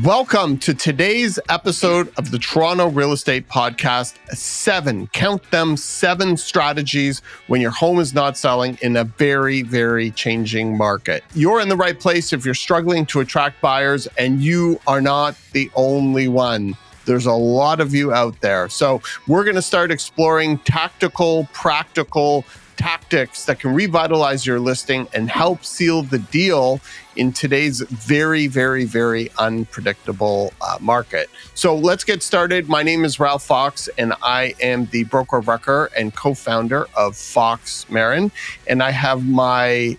Welcome to today's episode of the Toronto Real Estate Podcast. Count them, 7 strategies when your home is not selling in a very, very changing market. You're in the right place if you're struggling to attract buyers, and you are not the only one. There's a lot of you out there. So we're going to start exploring tactical, practical tactics that can revitalize your listing and help seal the deal in today's very, very, very unpredictable market. So let's get started. My name is Ralph Fox, and I am the broker of record and co-founder of Fox Marin. And I have my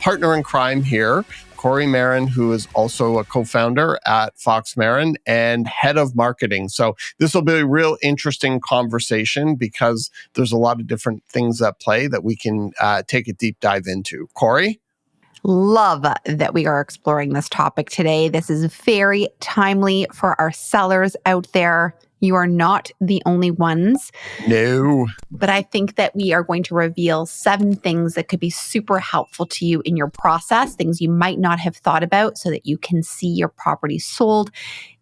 partner in crime here, Kori Marin, who is also a co-founder at Fox Marin and head of marketing. So this will be a real interesting conversation because there's a lot of different things at play that we can take a deep dive into. Kori? Love that we are exploring this topic today. This is very timely for our sellers out there. You are not the only ones. No. But I think that we are going to reveal 7 things that could be super helpful to you in your process, things you might not have thought about so that you can see your property sold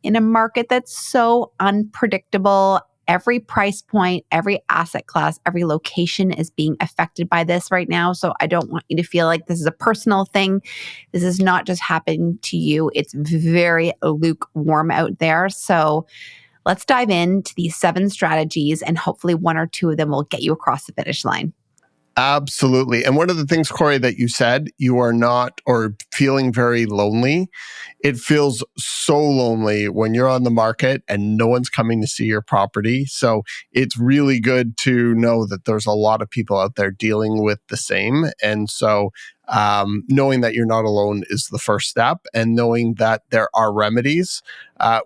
in a market that's so unpredictable. Every price point, every asset class, every location is being affected by this right now. So I don't want you to feel like this is a personal thing. This is not just happening to you. It's very lukewarm out there. So let's dive into these 7 strategies, and hopefully 1 or 2 of them will get you across the finish line. Absolutely. And one of the things, Kori, that you said, you are not or feeling very lonely. It feels so lonely when you're on the market and no one's coming to see your property. So it's really good to know that there's a lot of people out there dealing with the same. And so knowing that you're not alone is the first step, and knowing that there are remedies.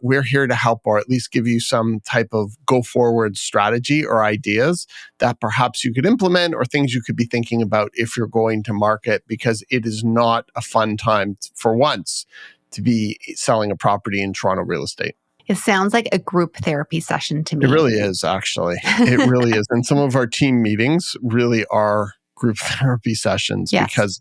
We're here to help, or at least give you some type of go forward strategy or ideas that perhaps you could implement, or things you could be thinking about if you're going to market, because it is not a fun time for once to be selling a property in Toronto real estate. It sounds like a group therapy session to me. It really is, actually. It really is. And some of our team meetings really are group therapy sessions. Yes. Because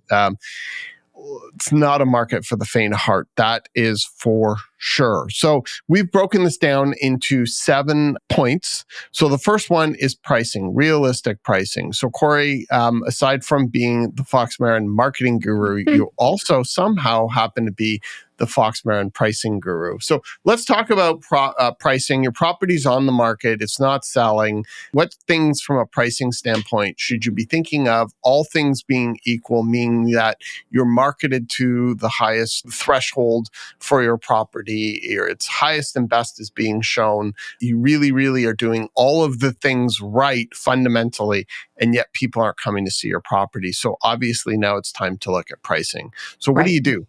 it's not a market for the faint of heart. That is for sure. So we've broken this down into 7 points. So the first one is pricing, realistic pricing. So Kori, aside from being the Fox Marin marketing guru, you also somehow happen to be the Fox Marin pricing guru. So let's talk about pricing. Your property's on the market. It's not selling. What things from a pricing standpoint should you be thinking of? All things being equal, meaning that you're marketed to the highest threshold for your property, or its highest and best is being shown. You really, really are doing all of the things right fundamentally, and yet people aren't coming to see your property. So obviously now it's time to look at pricing. So what do you do?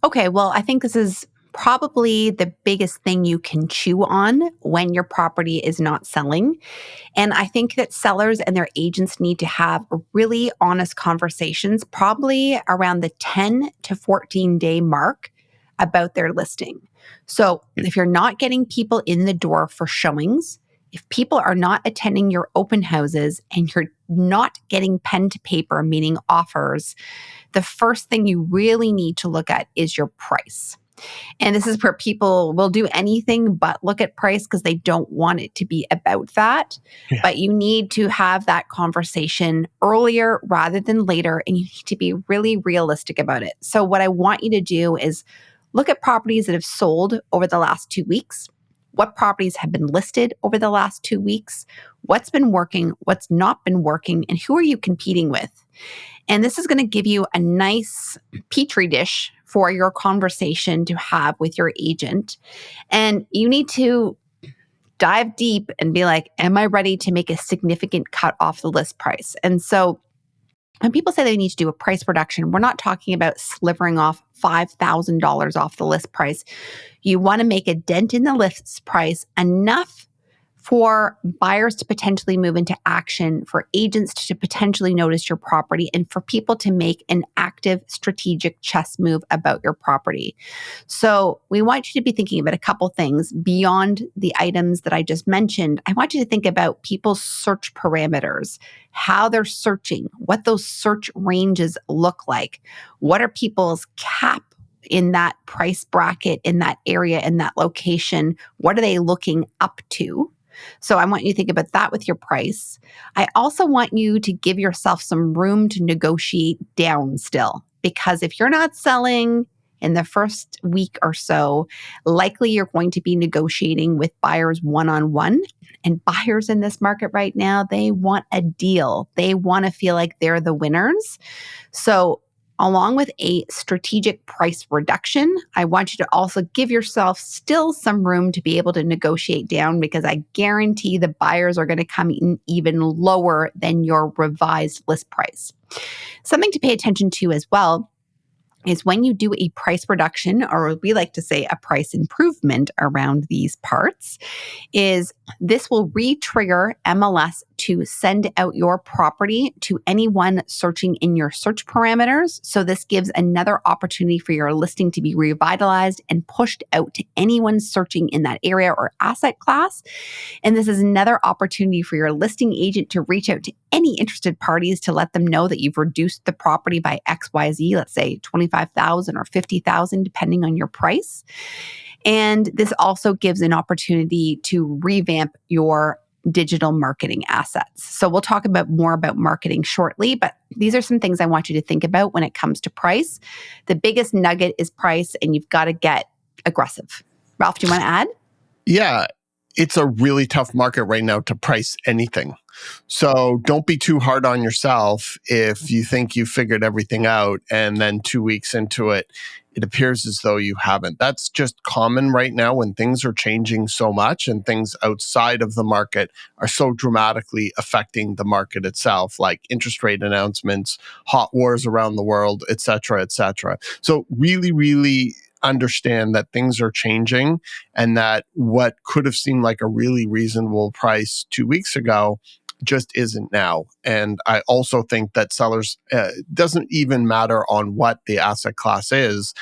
Okay, well, I think this is probably the biggest thing you can chew on when your property is not selling. And I think that sellers and their agents need to have really honest conversations, probably around the 10 to 14 day mark, about their listing. So if you're not getting people in the door for showings, if people are not attending your open houses, and you're not getting pen to paper, meaning offers, the first thing you really need to look at is your price. And this is where people will do anything but look at price because they don't want it to be about that. Yeah. But you need to have that conversation earlier rather than later, and you need to be really realistic about it. So what I want you to do is look at properties that have sold over the last 2 weeks. What properties have been listed over the last 2 weeks? What's been working? What's not been working? And who are you competing with? And this is going to give you a nice petri dish for your conversation to have with your agent. And you need to dive deep and be like, am I ready to make a significant cut off the list price? And so when people say they need to do a price reduction, we're not talking about slivering off $5,000 off the list price. You want to make a dent in the list price enough for buyers to potentially move into action, for agents to potentially notice your property, and for people to make an active strategic chess move about your property. So we want you to be thinking about a couple things beyond the items that I just mentioned. I want you to think about people's search parameters, how they're searching, what those search ranges look like. What are people's cap in that price bracket, in that area, in that location? What are they looking up to? So I want you to think about that with your price. I also want you to give yourself some room to negotiate down still, because if you're not selling in the first week or so, likely you're going to be negotiating with buyers one-on-one. And buyers in this market right now, they want a deal. They want to feel like they're the winners. So along with a strategic price reduction, I want you to also give yourself still some room to be able to negotiate down, because I guarantee the buyers are going to come in even lower than your revised list price. Something to pay attention to as well is when you do a price reduction, or we like to say a price improvement around these parts, is this will re-trigger MLS to send out your property to anyone searching in your search parameters. So this gives another opportunity for your listing to be revitalized and pushed out to anyone searching in that area or asset class. And this is another opportunity for your listing agent to reach out to any interested parties to let them know that you've reduced the property by XYZ, let's say 25,000 or 50,000, depending on your price. And this also gives an opportunity to revamp your digital marketing assets. So we'll talk about more about marketing shortly, but these are some things I want you to think about when it comes to price. The biggest nugget is price, and you've got to get aggressive. Ralph, do you want to add? Yeah, it's a really tough market right now to price anything. So don't be too hard on yourself if you think you figured everything out and then 2 weeks into it, it appears as though you haven't. That's just common right now when things are changing so much and things outside of the market are so dramatically affecting the market itself, like interest rate announcements, hot wars around the world, et cetera, et cetera. So really, really understand that things are changing and that what could have seemed like a really reasonable price 2 weeks ago just isn't now. And I also think that sellers, doesn't even matter on what the asset class is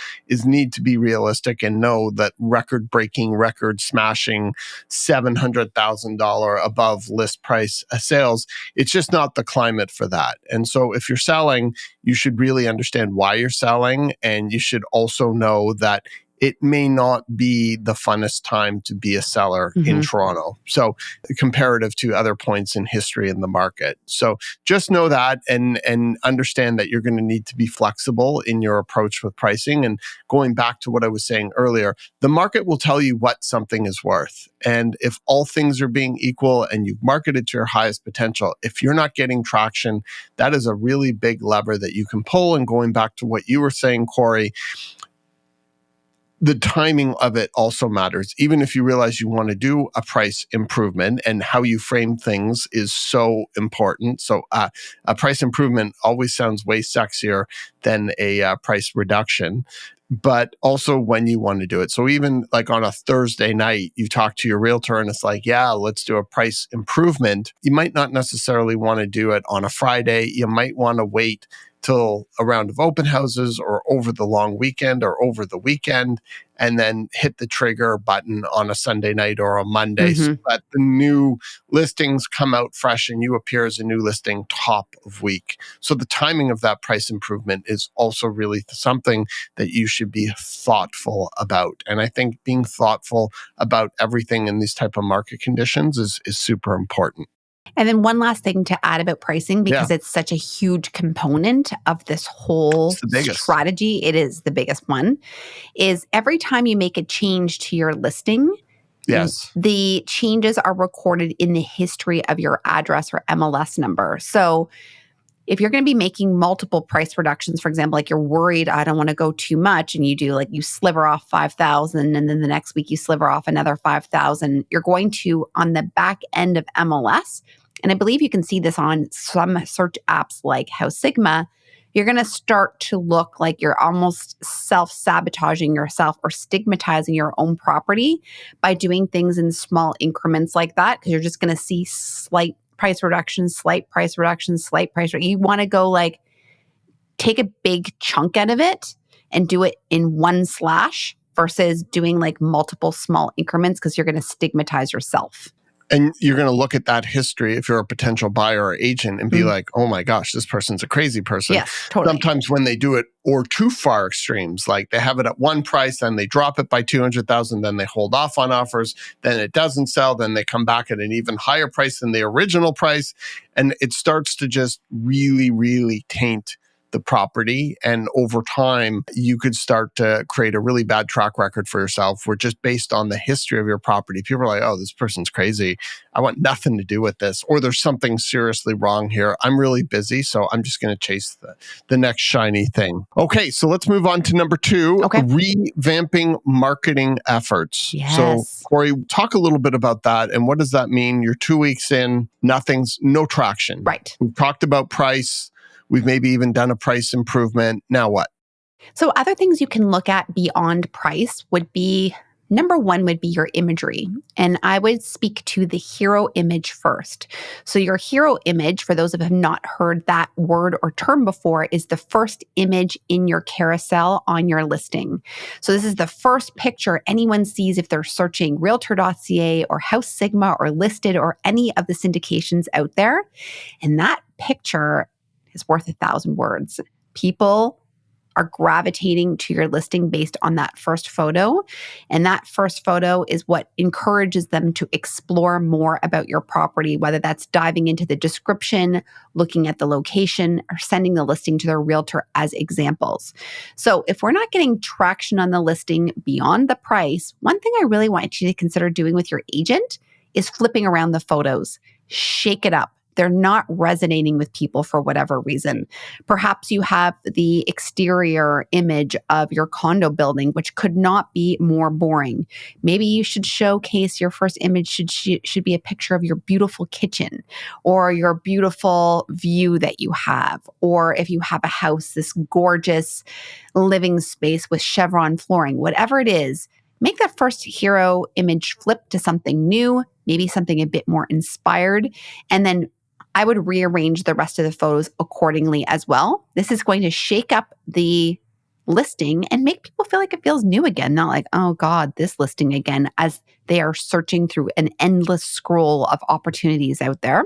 need to be realistic and know that record-breaking, record-smashing $700,000 above list price sales, it's just not the climate for that. And so if you're selling, you should really understand why you're selling, and you should also know that it may not be the funnest time to be a seller in Toronto. So comparative to other points in history in the market. So just know that and understand that you're going to need to be flexible in your approach with pricing. And going back to what I was saying earlier, the market will tell you what something is worth. And if all things are being equal and you've marketed to your highest potential, if you're not getting traction, that is a really big lever that you can pull. And going back to what you were saying, Kori, the timing of it also matters. Even if you realize you want to do a price improvement, and how you frame things is so important. So a price improvement always sounds way sexier than a price reduction, but also when you want to do it. So even like on a Thursday night, you talk to your realtor and it's like, yeah, let's do a price improvement. You might not necessarily want to do it on a Friday. You might want to wait till a round of open houses or over the long weekend or over the weekend, and then hit the trigger button on a Sunday night or a Monday so that the new listings come out fresh and you appear as a new listing top of week. So the timing of that price improvement is also really something that you should be thoughtful about. And I think being thoughtful about everything in these type of market conditions is super important. And then one last thing to add about pricing, because it's such a huge component of this whole strategy. It is the biggest one, is every time you make a change to your listing, the changes are recorded in the history of your address or MLS number. So if you're going to be making multiple price reductions, for example, like you're worried, I don't want to go too much, and you do like you sliver off 5,000 and then the next week you sliver off another 5,000, you're going to, on the back end of MLS, and I believe you can see this on some search apps like House Sigma, you're going to start to look like you're almost self-sabotaging yourself or stigmatizing your own property by doing things in small increments like that, because you're just going to see slight price reductions, slight price reductions, slight price. You want to go like take a big chunk out of it and do it in one slash versus doing like multiple small increments, because you're going to stigmatize yourself. And you're going to look at that history if you're a potential buyer or agent and be like, oh my gosh, this person's a crazy person. Yes, totally. Sometimes when they do it or too far extremes, like they have it at one price, then they drop it by 200,000, then they hold off on offers, then it doesn't sell, then they come back at an even higher price than the original price. And it starts to just really, really taint the property. And over time, you could start to create a really bad track record for yourself where just based on the history of your property, people are like, oh, this person's crazy. I want nothing to do with this. Or there's something seriously wrong here. I'm really busy, so I'm just going to chase the next shiny thing. Okay, so let's move on to number 2, revamping marketing efforts. Yes. So Kori, talk a little bit about that. And what does that mean? You're 2 weeks in, no traction. Right. We've talked about price. We've maybe even done a price improvement. Now what? So other things you can look at beyond price would be, number 1 would be your imagery. And I would speak to the hero image first. So your hero image, for those of you who have not heard that word or term before, is the first image in your carousel on your listing. So this is the first picture anyone sees if they're searching Realtor.ca or House Sigma or Listed or any of the syndications out there. And that picture is worth 1,000 words. People are gravitating to your listing based on that first photo. And that first photo is what encourages them to explore more about your property, whether that's diving into the description, looking at the location, or sending the listing to their realtor as examples. So if we're not getting traction on the listing beyond the price, one thing I really want you to consider doing with your agent is flipping around the photos. Shake it up. They're not resonating with people for whatever reason. Perhaps you have the exterior image of your condo building, which could not be more boring. Maybe you should showcase your first image should be a picture of your beautiful kitchen or your beautiful view that you have. Or if you have a house, this gorgeous living space with chevron flooring, whatever it is, make that first hero image flip to something new, maybe something a bit more inspired, and then I would rearrange the rest of the photos accordingly as well. This is going to shake up the listing and make people feel like it feels new again, not like, oh God, this listing again, as they are searching through an endless scroll of opportunities out there.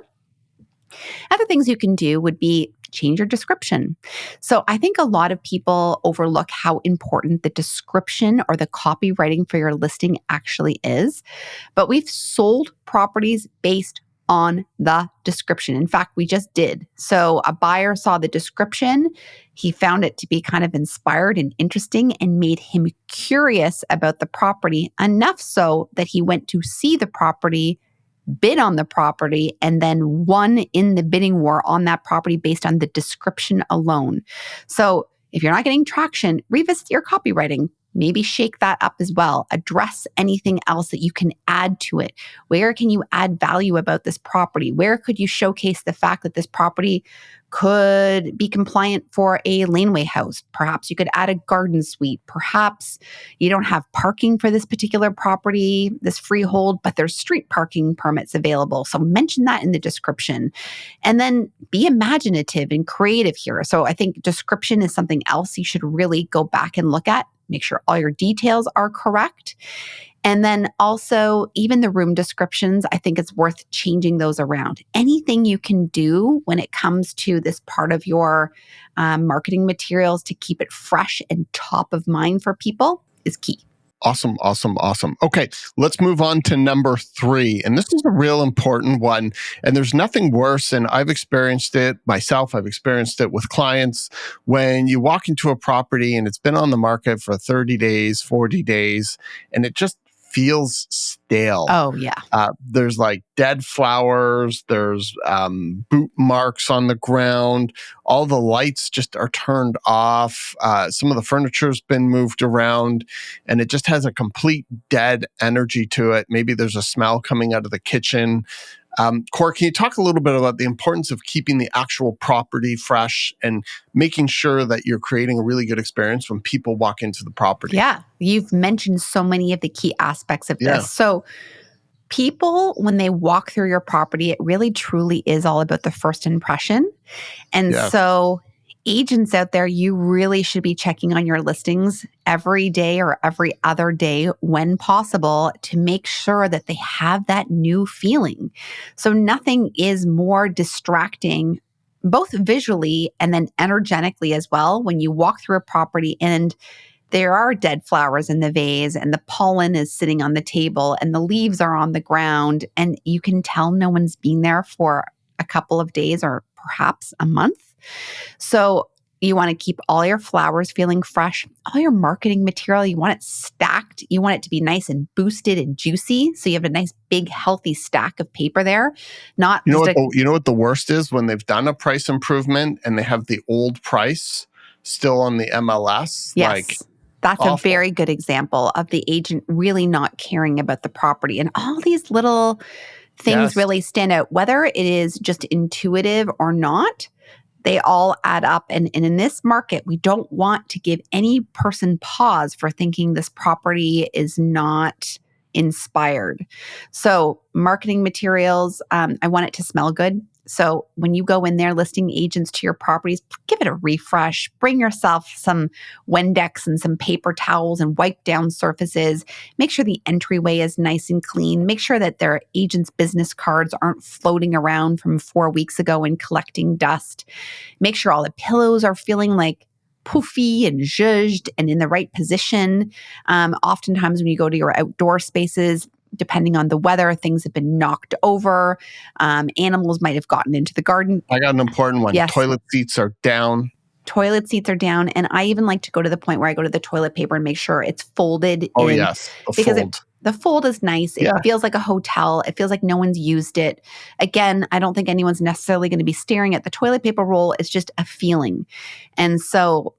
Other things you can do would be change your description. So I think a lot of people overlook how important the description or the copywriting for your listing actually is. But we've sold properties based on the description. In fact, we just did. So a buyer saw the description. He found it to be kind of inspired and interesting and made him curious about the property, enough so that he went to see the property, bid on the property, and then won in the bidding war on that property based on the description alone. So if you're not getting traction, revisit your copywriting. Maybe shake that up as well. Address anything else that you can add to it. Where can you add value about this property? Where could you showcase the fact that this property could be compliant for a laneway house? Perhaps you could add a garden suite. Perhaps you don't have parking for this particular property, this freehold, but there's street parking permits available. So mention that in the description. And then be imaginative and creative here. So I think description is something else you should really go back and look at. Make sure all your details are correct. And then also, even the room descriptions, I think it's worth changing those around. Anything you can do when it comes to this part of your marketing materials to keep it fresh and top of mind for people is key. Awesome. Okay, let's move on to number 3. And this is a real important one. And there's nothing worse, and I've experienced it myself. I've experienced it with clients. When you walk into a property and it's been on the market for 30 days, 40 days, and it just feels stale. Oh, yeah. There's like dead flowers. There's boot marks on the ground. All the lights just are turned off. Some of the furniture's been moved around, and it just has a complete dead energy to it. Maybe there's a smell coming out of the kitchen. Kori, can you talk a little bit about the importance of keeping the actual property fresh and making sure that you're creating a really good experience when people walk into the property? Yeah, you've mentioned so many of the key aspects of this. So people, when they walk through your property, it really truly is all about the first impression. And so Agents out there, you really should be checking on your listings every day or every other day when possible to make sure that they have that new feeling. So nothing is more distracting, both visually and then energetically as well, when you walk through a property and there are dead flowers in the vase and the pollen is sitting on the table and the leaves are on the ground, and you can tell no one's been there for a couple of days or perhaps a month. So you want to keep all your flowers feeling fresh, all your marketing material, you want it stacked. You want it to be nice and boosted and juicy. So you have a nice, big, healthy stack of paper there. Not You know just what? You know what the worst is when they've done a price improvement and they have the old price still on the MLS. yes. Like, That's awful. a very good example of the agent really not caring about the property. And all these little things Yes. really stand out, whether it is just intuitive or not. They all add up. And in this market, we don't want to give any person pause for thinking this property is not inspired. So marketing materials, I want it to smell good. So when you go in there listing agents to your properties, give it a refresh. Bring yourself some Windex and some paper towels and wipe down surfaces. Make sure the entryway is nice and clean. Make sure that their agents' business cards aren't floating around from 4 weeks ago and collecting dust. Make sure all the pillows are feeling like poofy and zhuzhed and in the right position. Oftentimes when you go to your outdoor spaces, depending on the weather, things have been knocked over. Animals might have gotten into the garden. I got an important one. Yes. Toilet seats are down. Toilet seats are down. And I even like to go to the point where I go to the toilet paper and make sure it's folded Oh, in. yes. A Because fold. the fold is nice. It Yeah. feels like a hotel. It feels like no one's used it. Again, I don't think anyone's necessarily going to be staring at the toilet paper roll. It's just a feeling. And so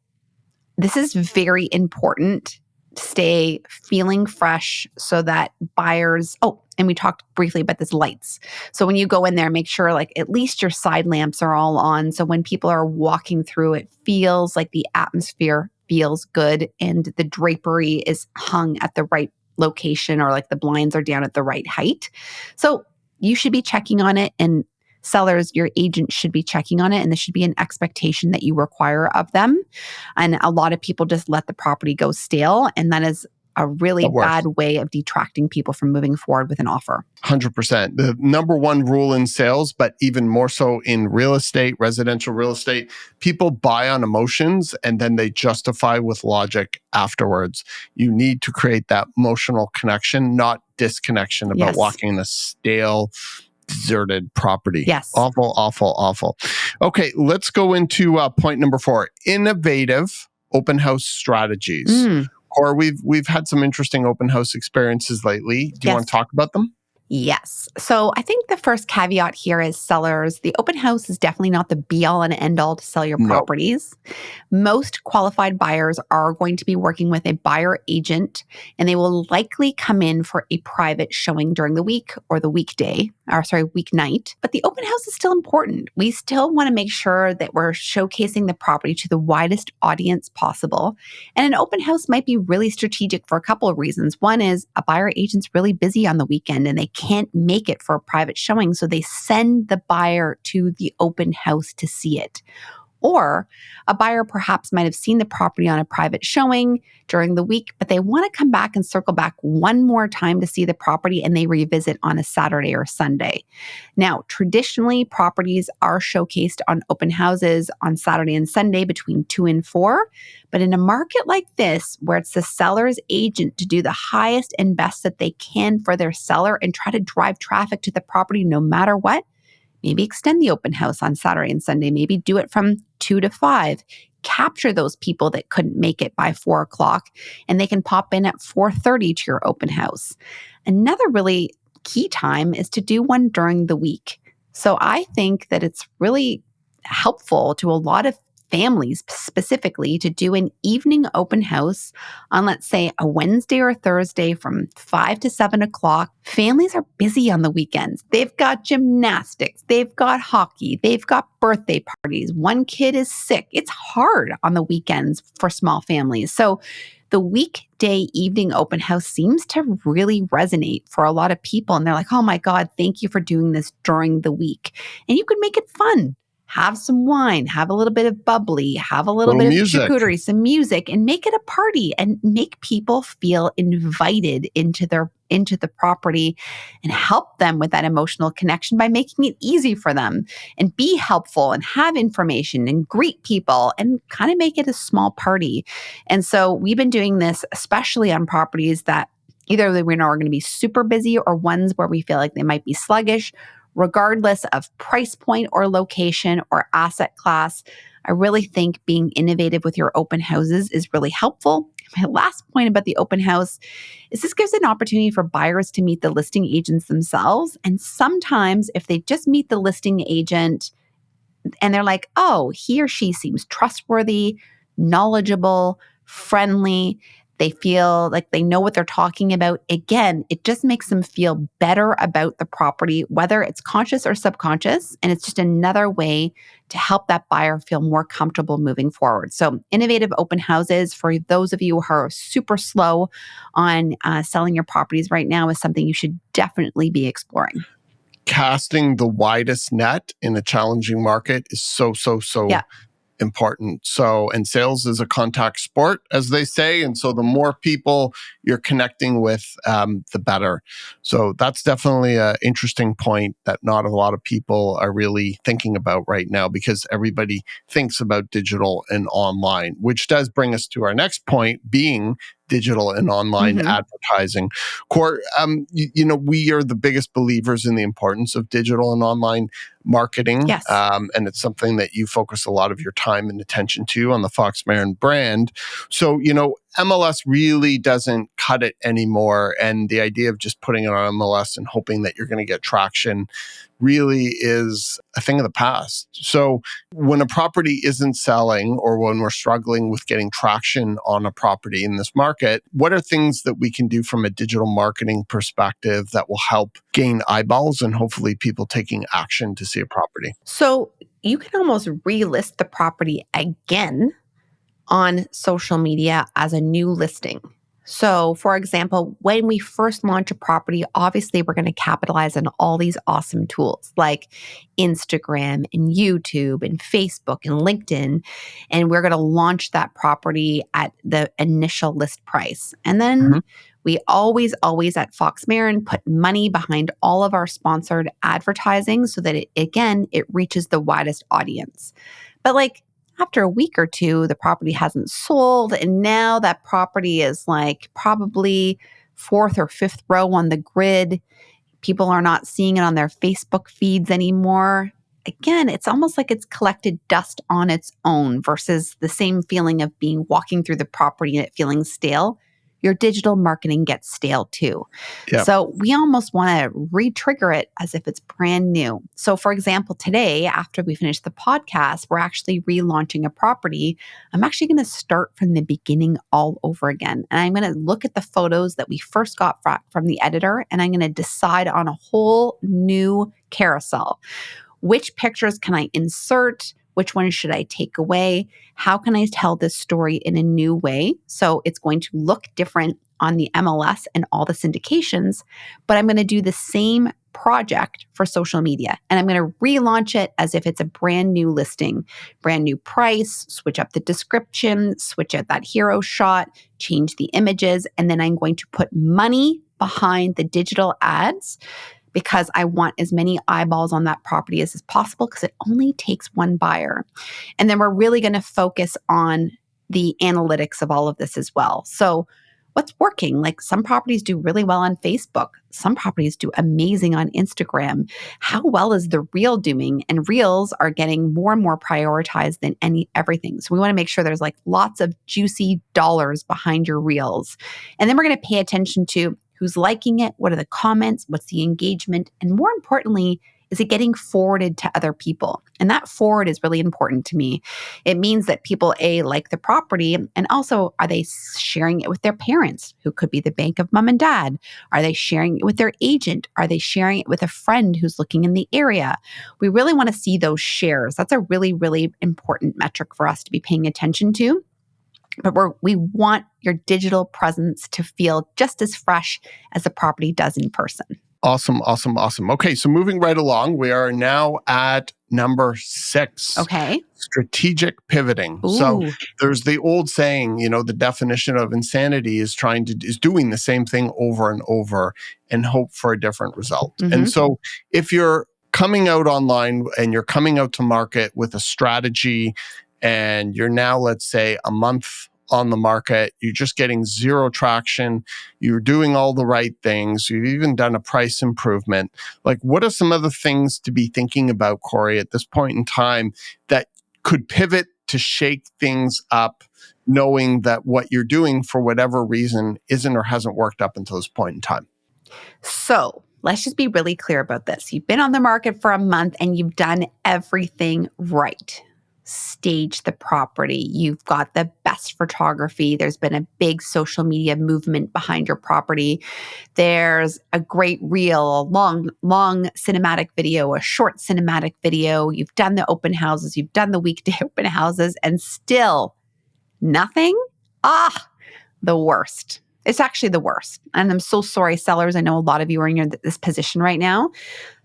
this is very important to stay feeling fresh so that buyers, and we talked briefly about this lights. So when you go in there, make sure like at least your side lamps are all on. So when people are walking through, it feels like the atmosphere feels good and the drapery is hung at the right location, or like the blinds are down at the right height. So you should be checking on it, and sellers, your agent should be checking on it, and this should be an expectation that you require of them. And a lot of people just let the property go stale, and that is a really bad way of detracting people from moving forward with an offer. 100%. The number one rule in sales, but even more so in real estate, residential real estate, people buy on emotions and then they justify with logic afterwards. You need to create that emotional connection, not disconnection about Yes. walking in a stale, deserted property. Yes. Awful, awful, awful. Okay, let's go into point number 4, innovative open house strategies. Or we've had some interesting open house experiences lately. Do you want to talk about them? Yes. So I think the first caveat here is sellers. The open house is definitely not the be all and end all to sell your properties. Most qualified buyers are going to be working with a buyer agent, and they will likely come in for a private showing during the week or the weeknight. But the open house is still important. We still want to make sure that we're showcasing the property to the widest audience possible. And an open house might be really strategic for a couple of reasons. One is a buyer agent's really busy on the weekend and they can't make it for a private showing, so they send the buyer to the open house to see it. Or a buyer perhaps might have seen the property on a private showing during the week, but they want to come back and circle back one more time to see the property, and they revisit on a Saturday or Sunday. Now, traditionally, properties are showcased on open houses on Saturday and Sunday between 2 and 4. But in a market like this, where it's the seller's agent to do the highest and best that they can for their seller and try to drive traffic to the property no matter what, maybe extend the open house on Saturday and Sunday. Maybe do it from 2 to 5. Capture those people that couldn't make it by 4 o'clock, and they can pop in at 4:30 to your open house. Another really key time is to do one during the week. So I think that it's really helpful to a lot of families specifically to do an evening open house on, let's say, a Wednesday or Thursday from 5 to 7 o'clock. Families are busy on the weekends. They've got gymnastics, they've got hockey, they've got birthday parties. One kid is sick. It's hard on the weekends for small families. So the weekday evening open house seems to really resonate for a lot of people. And they're like, oh my God, thank you for doing this during the week. And you could make it fun. have some wine, have a little bit of bubbly, have a little Little bit of music. charcuterie, some music, and make it a party and make people feel invited into the property and help them with that emotional connection by making it easy for them and be helpful and have information and greet people and kind of make it a small party. And so we've been doing this, especially on properties that either we know are going to be super busy or ones where we feel like they might be sluggish, regardless of price point or location or asset class. I really think being innovative with your open houses is really helpful. My last point about the open house is this gives an opportunity for buyers to meet the listing agents themselves. And sometimes if they just meet the listing agent and they're like, oh, he or she seems trustworthy, knowledgeable, friendly. They feel like they know what they're talking about. Again, it just makes them feel better about the property, whether it's conscious or subconscious. And it's just another way to help that buyer feel more comfortable moving forward. So innovative open houses for those of you who are super slow on selling your properties right now is something you should definitely be exploring. Casting the widest net in a challenging market is so Yeah. important. So, and sales is a contact sport, as they say. And so the more people you're connecting with, the better. So that's definitely an interesting point that not a lot of people are really thinking about right now, because everybody thinks about digital and online, which does bring us to our next point, being digital and online advertising. Cor, we are the biggest believers in the importance of digital and online marketing. Yes. And it's something that you focus a lot of your time and attention to on the Fox Marin brand. So, MLS really doesn't cut it anymore. And the idea of just putting it on MLS and hoping that you're going to get traction really is a thing of the past. So when a property isn't selling or when we're struggling with getting traction on a property in this market, what are things that we can do from a digital marketing perspective that will help gain eyeballs and hopefully people taking action to see a property? So you can almost relist the property again on social media as a new listing. So, for example, when we first launch a property, obviously we're going to capitalize on all these awesome tools like Instagram and YouTube and Facebook and LinkedIn. And we're going to launch that property at the initial list price. And then we always at Fox Marin put money behind all of our sponsored advertising so that it reaches the widest audience. But after a week or two, the property hasn't sold. And now that property is probably fourth or fifth row on the grid. People are not seeing it on their Facebook feeds anymore. Again, it's almost like it's collected dust on its own versus the same feeling of walking through the property and it feeling stale. Your digital marketing gets stale too. Yep. So we almost want to re-trigger it as if it's brand new. So for example, today, after we finish the podcast, we're actually relaunching a property. I'm actually going to start from the beginning all over again. And I'm going to look at the photos that we first got from the editor, and I'm going to decide on a whole new carousel. Which pictures can I insert? Which one should I take away? How can I tell this story in a new way? So it's going to look different on the MLS and all the syndications, but I'm going to do the same project for social media. And I'm going to relaunch it as if it's a brand new listing, brand new price, switch up the description, switch out that hero shot, change the images, and then I'm going to put money behind the digital ads because I want as many eyeballs on that property as is possible because it only takes one buyer. And then we're really going to focus on the analytics of all of this as well. So what's working? Some properties do really well on Facebook. Some properties do amazing on Instagram. How well is the reel doing? And reels are getting more and more prioritized than everything. So we want to make sure there's lots of juicy dollars behind your reels. And then we're going to pay attention to who's liking it, what are the comments, what's the engagement, and more importantly, is it getting forwarded to other people? And that forward is really important to me. It means that people, A, like the property, and also are they sharing it with their parents, who could be the bank of mom and dad? Are they sharing it with their agent? Are they sharing it with a friend who's looking in the area? We really want to see those shares. That's a really, really important metric for us to be paying attention to. But we want your digital presence to feel just as fresh as the property does in person. Awesome, awesome, awesome. Okay, so moving right along, we are now at number 6. Okay. Strategic pivoting. So Ooh. there's the old saying, the definition of insanity is doing the same thing over and over and hope for a different result. And Mm-hmm. so if you're coming out online and you're coming out to market with a strategy and you're now, let's say, a month on the market, you're just getting zero traction, you're doing all the right things, you've even done a price improvement. Like, what are some other things to be thinking about, Kori, at this point in time that could pivot to shake things up, knowing that what you're doing for whatever reason isn't or hasn't worked up until this point in time? So let's just be really clear about this. You've been on the market for a month and you've done everything right. Stage the property. You've got the best photography. There's been a big social media movement behind your property. There's a great reel, a long cinematic video, a short cinematic video. You've done the open houses. You've done the weekday open houses, and still nothing? The worst. It's actually the worst. And I'm so sorry, sellers. I know a lot of you are in this position right now.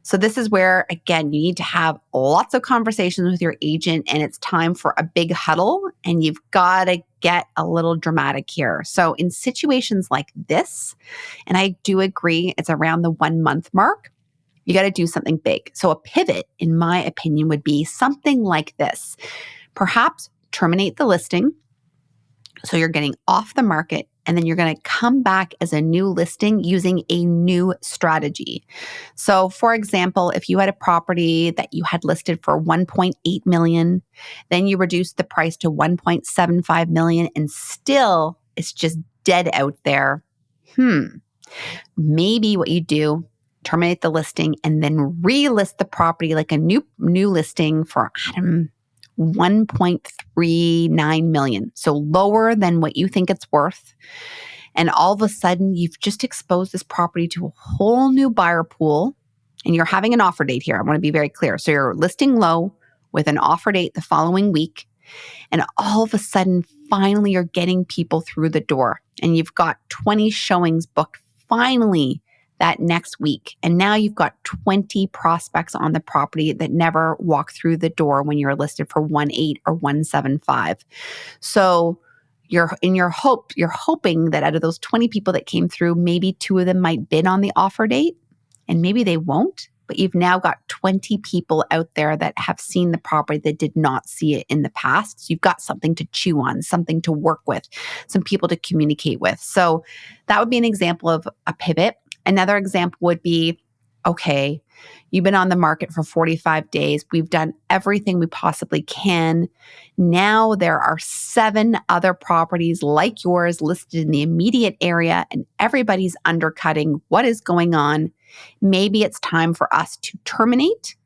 So this is where, again, you need to have lots of conversations with your agent, and it's time for a big huddle, and you've got to get a little dramatic here. So in situations like this, and I do agree it's around the 1 month mark, you got to do something big. So a pivot, in my opinion, would be something like this. Perhaps terminate the listing. So you're getting off the market, and then you're going to come back as a new listing using a new strategy. So for example, if you had a property that you had listed for 1.8 million, then you reduce the price to 1.75 million, and still it's just dead out there. Maybe what you do, terminate the listing and then relist the property like a new listing for, 1.39 million. So lower than what you think it's worth. And all of a sudden, you've just exposed this property to a whole new buyer pool. And you're having an offer date here. I want to be very clear. So you're listing low with an offer date the following week. And all of a sudden, finally, you're getting people through the door. And you've got 20 showings booked finally that next week. And now you've got 20 prospects on the property that never walked through the door when you're listed for 1.8 or 1.75. So you're hoping that out of those 20 people that came through, maybe 2 of them might bid on the offer date, and maybe they won't. But you've now got 20 people out there that have seen the property that did not see it in the past. So you've got something to chew on, something to work with, some people to communicate with. So that would be an example of a pivot. Another example would be, okay, you've been on the market for 45 days. We've done everything we possibly can. Now there are 7 other properties like yours listed in the immediate area, and everybody's undercutting. What is going on? Maybe it's time for us to terminate,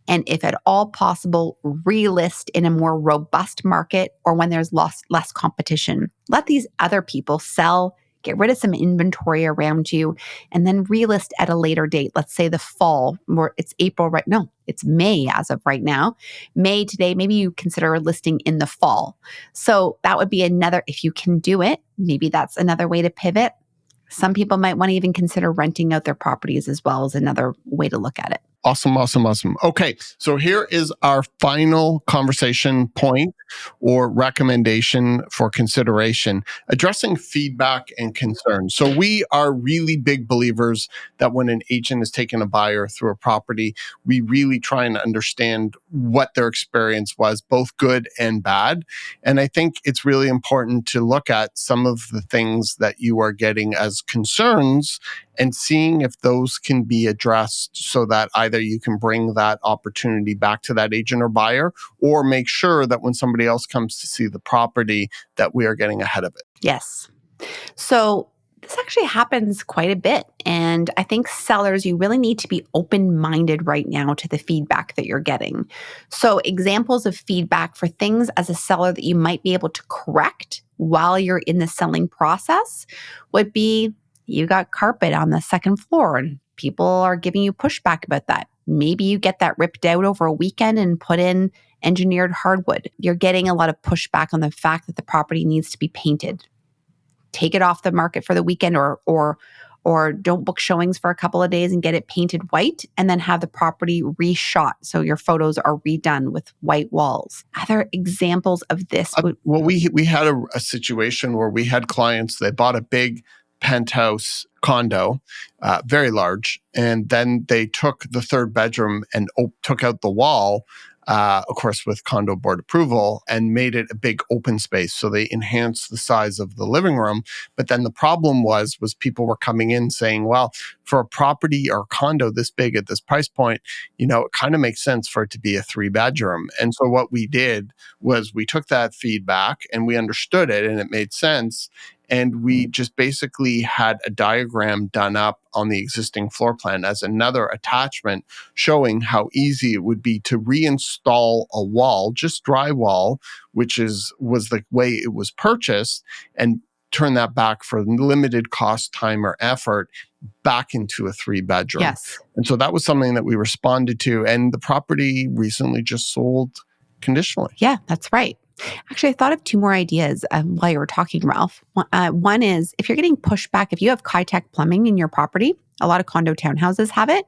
and if at all possible, relist in a more robust market or when there's less competition. Let these other people sell, get rid of some inventory around you, and then relist at a later date. Let's say the fall, or it's April right now. It's May as of right now. May today, maybe you consider a listing in the fall. So that would be another, if you can do it, maybe that's another way to pivot. Some people might want to even consider renting out their properties as well as another way to look at it. Awesome, awesome, awesome. Okay, so here is our final conversation point or recommendation for consideration, addressing feedback and concerns. So we are really big believers that when an agent is taking a buyer through a property, we really try and understand what their experience was, both good and bad. And I think it's really important to look at some of the things that you are getting as concerns and seeing if those can be addressed so that either you can bring that opportunity back to that agent or buyer, or make sure that when somebody else comes to see the property, that we are getting ahead of it. Yes. So this actually happens quite a bit. And I think sellers, you really need to be open-minded right now to the feedback that you're getting. So examples of feedback for things as a seller that you might be able to correct while you're in the selling process would be, you got carpet on the second floor and people are giving you pushback about that. Maybe you get that ripped out over a weekend and put in engineered hardwood. You're getting a lot of pushback on the fact that the property needs to be painted. Take it off the market for the weekend or or don't book showings for a couple of days and get it painted white and then have the property reshot so your photos are redone with white walls. Other examples of this would Well, we had a situation where we had clients, they bought a big penthouse condo, very large, and then they took the third bedroom and took out the wall, of course, with condo board approval, and made it a big open space. So they enhanced the size of the living room. But then the problem was people were coming in saying, well, for a property or condo this big at this price point, it kind of makes sense for it to be a 3-bedroom. And so what we did was we took that feedback and we understood it and it made sense. And we just basically had a diagram done up on the existing floor plan as another attachment showing how easy it would be to reinstall a wall, just drywall, which was the way it was purchased, and turn that back for limited cost, time, or effort back into a 3-bedroom. Yes. And so that was something that we responded to. And the property recently just sold conditionally. Yeah, that's right. Actually, I thought of 2 more ideas while you were talking, Ralph. One is if you're getting pushback, if you have Kitech plumbing in your property, a lot of condo townhouses have it,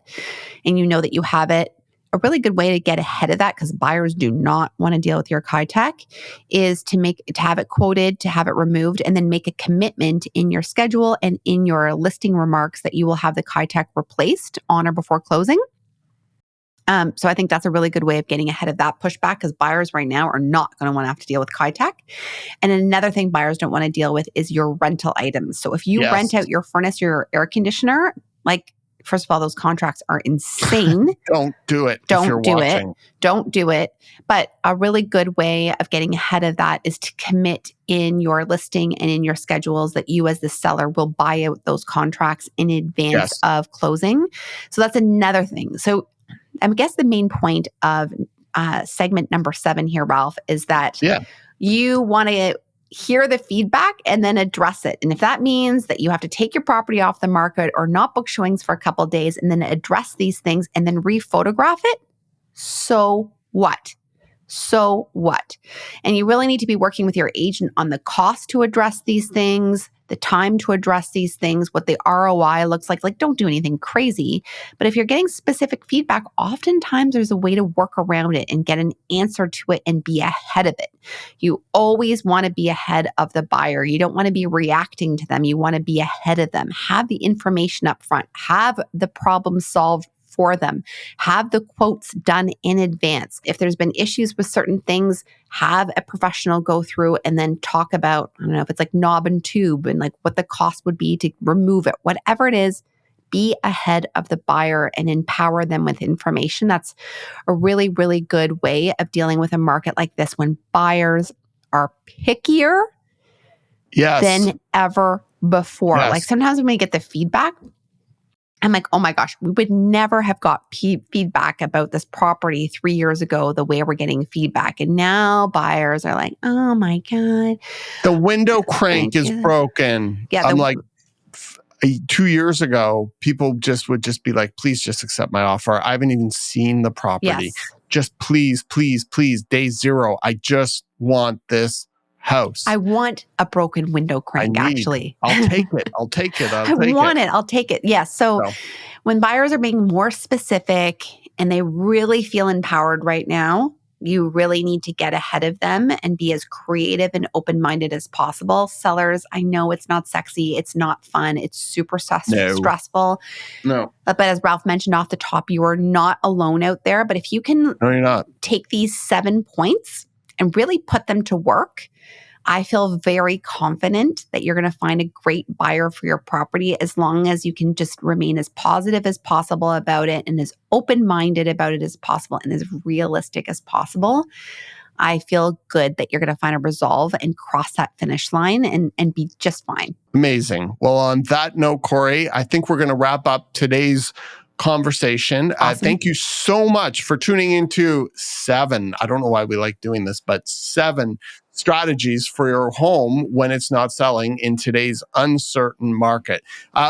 and you know that you have it. A really good way to get ahead of that, because buyers do not want to deal with your Kitech, is to have it quoted, to have it removed, and then make a commitment in your schedule and in your listing remarks that you will have the Kitech replaced on or before closing. So I think that's a really good way of getting ahead of that pushback, because buyers right now are not going to want to have to deal with Kitech. And another thing buyers don't want to deal with is your rental items. So if you rent out your furnace, your air conditioner, first of all, those contracts are insane. Don't do it. Don't do it. But a really good way of getting ahead of that is to commit in your listing and in your schedules that you as the seller will buy out those contracts in advance of closing. So that's another thing. So I guess the main point of segment number 7 here, Ralph, is that you want to hear the feedback and then address it. And if that means that you have to take your property off the market or not book showings for a couple of days and then address these things and then re-photograph it, so what? So what? And you really need to be working with your agent on the cost to address these things, the time to address these things, what the ROI looks like. Don't do anything crazy. But if you're getting specific feedback, oftentimes there's a way to work around it and get an answer to it and be ahead of it. You always want to be ahead of the buyer. You don't want to be reacting to them. You want to be ahead of them. Have the information up front. Have the problem solved for them. Have the quotes done in advance. If there's been issues with certain things, have a professional go through and then talk about, I don't know if it's knob and tube and what the cost would be to remove it. Whatever it is, be ahead of the buyer and empower them with information. That's a really, really good way of dealing with a market like this when buyers are pickier than ever before. Sometimes when we get the feedback, I'm like, oh my gosh, we would never have got feedback about this property 3 years ago the way we're getting feedback. And now buyers are like, oh my God. The window crank is broken. Yeah, I'm 2 years ago, people would just be like, please just accept my offer. I haven't even seen the property. Yes. Just please, day 0. I just want this house. I want a broken window crank, actually. I'll take it. I'll take it. Yes. So when buyers are being more specific and they really feel empowered right now, you really need to get ahead of them and be as creative and open-minded as possible. Sellers, I know it's not sexy. It's not fun. It's super stressful. No. But as Ralph mentioned off the top, you are not alone out there. But if you can take these 7 points and really put them to work, I feel very confident that you're going to find a great buyer for your property as long as you can just remain as positive as possible about it and as open-minded about it as possible and as realistic as possible. I feel good that you're going to find a resolve and cross that finish line and be just fine. Amazing. Well, on that note, Kori, I think we're going to wrap up today's conversation. Awesome. Thank you so much for tuning into 7. I don't know why we like doing this, but 7 strategies for your home when it's not selling in today's uncertain market.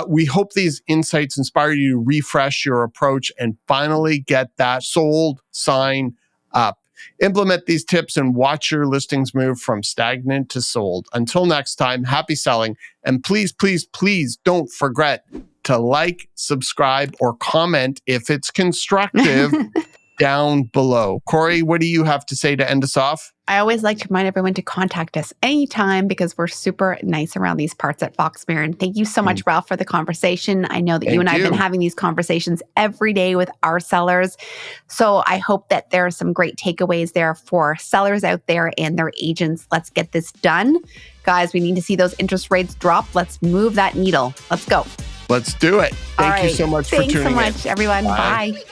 We hope these insights inspire you to refresh your approach and finally get that sold sign up. Implement these tips and watch your listings move from stagnant to sold. Until next time, happy selling. And please, please, please don't forget to like, subscribe, or comment if it's constructive down below. Kori, what do you have to say to end us off? I always like to remind everyone to contact us anytime because we're super nice around these parts at Fox Marin. Thank you so much, Ralph, for the conversation. I know that you and I have been having these conversations every day with our sellers. So I hope that there are some great takeaways there for sellers out there and their agents. Let's get this done. Guys, we need to see those interest rates drop. Let's move that needle. Let's go. Let's do it. Thank you so much for tuning in. Thanks so much, everyone. Bye.